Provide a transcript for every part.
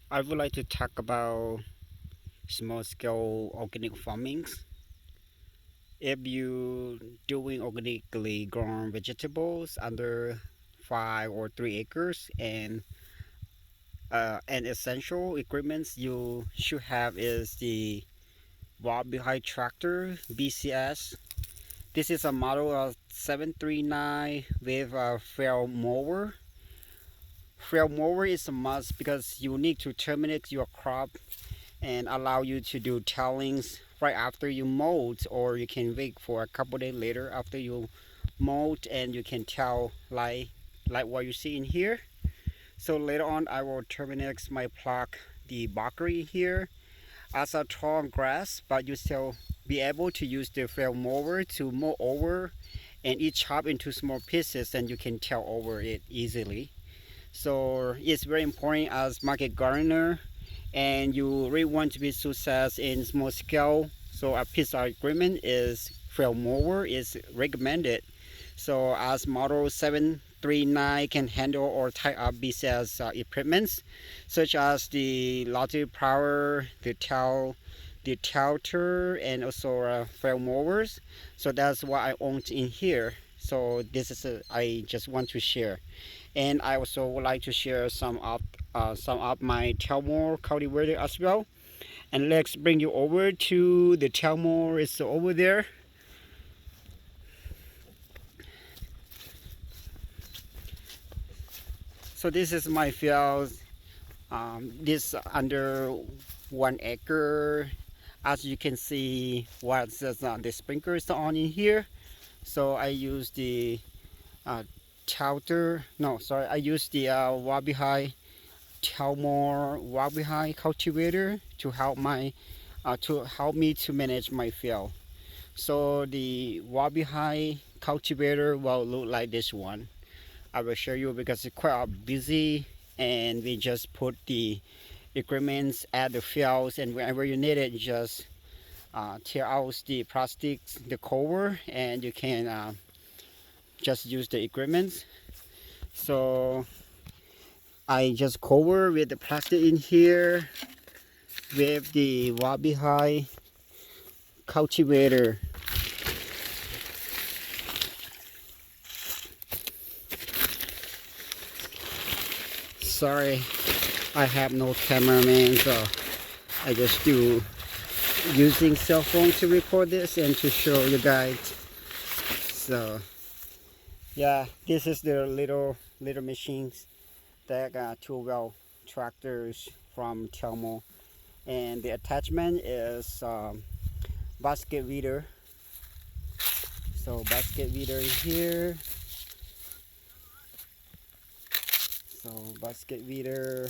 I would like to talk about small scale organic farmings. If you doing organically grown vegetables under 5 or 3 acres, and essential equipments you should have is the walk behind tractor BCS. This is a model of 739 with a fair mower. Fair mower is a must because you need to terminate your crop and allow you to do tillings right after you mold, or you can wait for a couple days later after you mold and you can tell like what you see in here. So later on I will terminate my pluck the bakri here as a tall grass, but you still be able to use the flail mower to mow over and each chop into small pieces and you can tell over it easily. So it's very important as market gardener and you really want to be success in small scale. So a piece of equipment is flail mower is recommended. So as model 739 can handle or tie up BCS equipments such as the lottery power, the tilter, and also flail mowers. So that's what I own in here. So this is I just want to share, and I also would like to share some of my Telmore cultivator as well. And let's bring you over to the Telmore. It's over there. So this is my field. This under 1 acre. As you can see, what the sprinklers on in here. So I use the uh, Chowder. No, sorry. I use the Wabihai Telmore Wabihai cultivator to help me to manage my field. So the Wabihai cultivator will look like this one. I will show you because it's quite busy, and we just put the equipment at the fields, and whenever you need it, you just tear out the plastics, the cover, and you can just use the equipment. So I just cover with the plastic in here with the Wabihai cultivator. Sorry, I have no cameraman, so I just do using cell phone to record this and to show you guys. So yeah, this is the little machines that got 2 wheel tractors from Telmo, and the attachment is basket weeder. So basket weeder here. So basket weeder.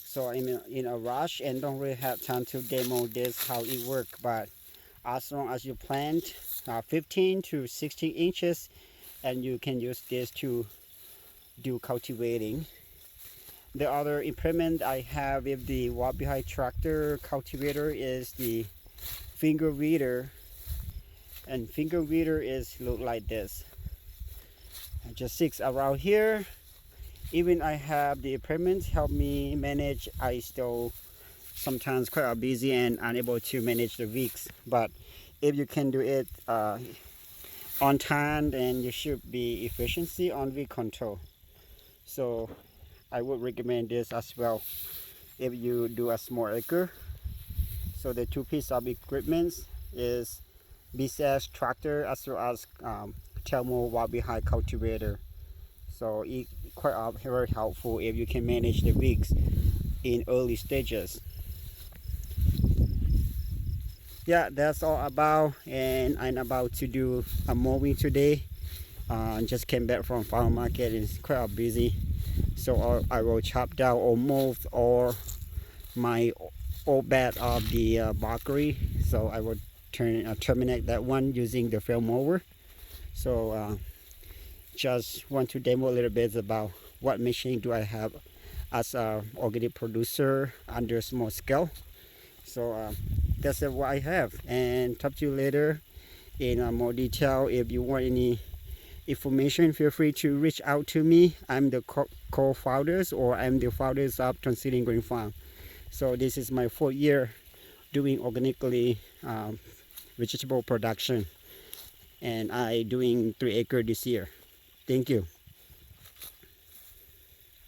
So I'm in a rush and don't really have time to demo this how it works, but as long as you plant 15 to 16 inches, and you can use this to do cultivating. The other implement I have with the walk behind tractor cultivator is the finger weeder, and finger weeder is look like this. It just sits around here. Even I have the implement help me manage. I still sometimes quite busy and unable to manage the weeks, but if you can do it on time, then you should be efficiency on weed control. So I would recommend this as well if you do a small acre. So the two pieces of equipment is BCS tractor as well as Telmo Wabi-High cultivator. So it quite very helpful if you can manage the weeds in early stages. Yeah, that's all about, and I'm about to do a mowing today. Just came back from farm market. It's quite busy, so I will chop down or move or my old bed of the bakery. So I will terminate that one using the film mower. So just want to demo a little bit about what machine do I have as a organic producer under small scale. So that's what I have, and talk to you later in more detail. If you want any information, feel free to reach out to me. I'm the co-founders, or I'm the founders of Transiting Green Farm. So this is my 4th year doing organically vegetable production, and I doing 3 acres this year. Thank you.